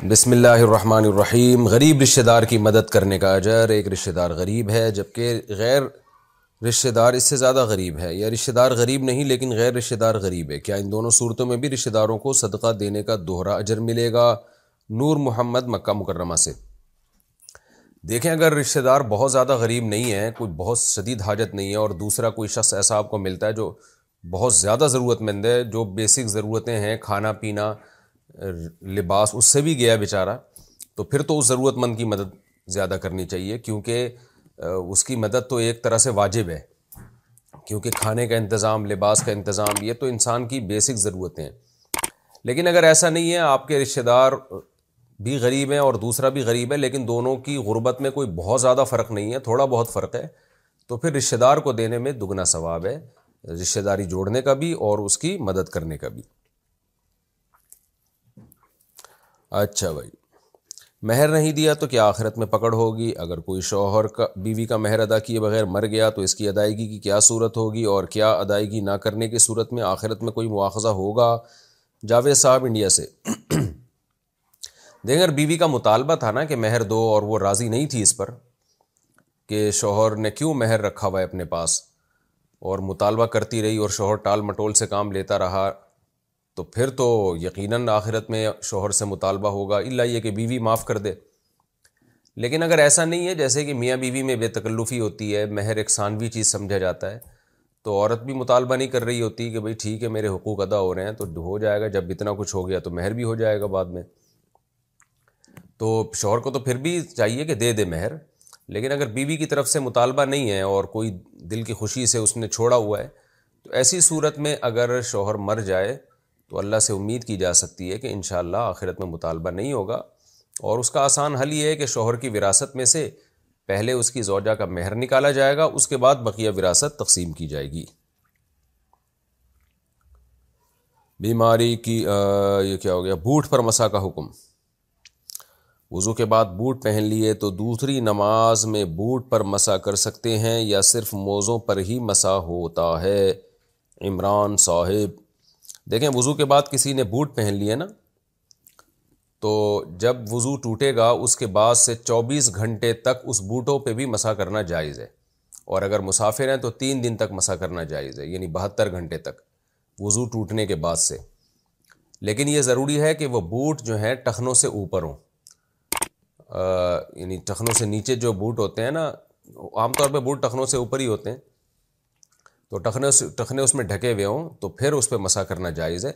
بسم اللہ الرحمن الرحیم۔ غریب رشتہ دار کی مدد کرنے کا اجر۔ ایک رشتہ دار غریب ہے جبکہ غیر رشتہ دار اس سے زیادہ غریب ہے، یا رشتہ دار غریب نہیں لیکن غیر رشتہ دار غریب ہے، کیا ان دونوں صورتوں میں بھی رشتہ داروں کو صدقہ دینے کا دوہرا اجر ملے گا؟ نور محمد، مکہ مکرمہ سے۔ دیکھیں، اگر رشتہ دار بہت زیادہ غریب نہیں ہے، کوئی بہت شدید حاجت نہیں ہے، اور دوسرا کوئی شخص ایسا آپ کو ملتا ہے جو بہت زیادہ ضرورت مند ہے، جو بیسک ضرورتیں ہیں، کھانا پینا، لباس، اس سے بھی گیا بیچارہ، تو پھر تو اس ضرورت مند کی مدد زیادہ کرنی چاہیے، کیونکہ اس کی مدد تو ایک طرح سے واجب ہے، کیونکہ کھانے کا انتظام، لباس کا انتظام، یہ تو انسان کی بیسک ضرورتیں ہیں۔ لیکن اگر ایسا نہیں ہے، آپ کے رشتہ دار بھی غریب ہیں اور دوسرا بھی غریب ہے، لیکن دونوں کی غربت میں کوئی بہت زیادہ فرق نہیں ہے، تھوڑا بہت فرق ہے، تو پھر رشتہ دار کو دینے میں دگنا ثواب ہے، رشتہ داری جوڑنے کا بھی اور اس کی مدد کرنے کا بھی۔ اچھا بھائی، مہر نہیں دیا تو کیا آخرت میں پکڑ ہوگی؟ اگر کوئی شوہر کا بیوی کا مہر ادا کیے بغیر مر گیا تو اس کی ادائیگی کی کیا صورت ہوگی، اور کیا ادائیگی نہ کرنے کی صورت میں آخرت میں کوئی مواخذہ ہوگا؟ جاوید صاحب، انڈیا سے۔ دیکھیں، اگر بیوی کا مطالبہ تھا نا کہ مہر دو، اور وہ راضی نہیں تھی اس پر کہ شوہر نے کیوں مہر رکھا ہوا ہے اپنے پاس، اور مطالبہ کرتی رہی اور شوہر ٹال مٹول سے کام لیتا رہا، تو پھر تو یقیناً آخرت میں شوہر سے مطالبہ ہوگا، الا یہ کہ بیوی معاف کر دے۔ لیکن اگر ایسا نہیں ہے، جیسے کہ میاں بیوی میں بے تکلفی ہوتی ہے، مہر ایک ثانوی چیز سمجھا جاتا ہے، تو عورت بھی مطالبہ نہیں کر رہی ہوتی کہ بھئی ٹھیک ہے میرے حقوق ادا ہو رہے ہیں تو ہو جائے گا، جب اتنا کچھ ہو گیا تو مہر بھی ہو جائے گا بعد میں، تو شوہر کو تو پھر بھی چاہیے کہ دے دے مہر۔ لیکن اگر بیوی کی طرف سے مطالبہ نہیں ہے اور کوئی دل کی خوشی سے اس نے چھوڑا ہوا ہے، تو ایسی صورت میں اگر شوہر مر جائے تو اللہ سے امید کی جا سکتی ہے کہ انشاءاللہ آخرت میں مطالبہ نہیں ہوگا، اور اس کا آسان حل یہ ہے کہ شوہر کی وراثت میں سے پہلے اس کی زوجہ کا مہر نکالا جائے گا، اس کے بعد بقیہ وراثت تقسیم کی جائے گی۔ بیماری کی یہ کیا ہو گیا؟ بوٹ پر مسح کا حکم۔ وضو کے بعد بوٹ پہن لیے تو دوسری نماز میں بوٹ پر مسح کر سکتے ہیں یا صرف موزوں پر ہی مسح ہوتا ہے؟ عمران صاحب، دیکھیں، وضو کے بعد کسی نے بوٹ پہن لیے نا، تو جب وضو ٹوٹے گا اس کے بعد سے 24 گھنٹے تک اس بوٹوں پہ بھی مسح کرنا جائز ہے، اور اگر مسافر ہیں تو 3 دن تک مسح کرنا جائز ہے، یعنی 72 گھنٹے تک وضو ٹوٹنے کے بعد سے۔ لیکن یہ ضروری ہے کہ وہ بوٹ جو ہیں ٹخنوں سے اوپر ہوں، یعنی ٹخنوں سے نیچے جو بوٹ ہوتے ہیں نا، عام طور پہ بوٹ ٹخنوں سے اوپر ہی ہوتے ہیں، تو ٹخنے اس میں ڈھکے ہوئے ہوں تو پھر اس پہ مسح کرنا جائز ہے۔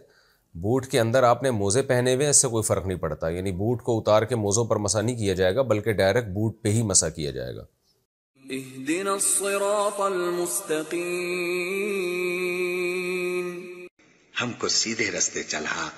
بوٹ کے اندر آپ نے موزے پہنے ہوئے ہیں، اس سے کوئی فرق نہیں پڑتا، یعنی بوٹ کو اتار کے موزوں پر مسح نہیں کیا جائے گا، بلکہ ڈائریکٹ بوٹ پہ ہی مسح کیا جائے گا۔ اهدنا الصراط المستقیم، ہم کو سیدھے رستے چلا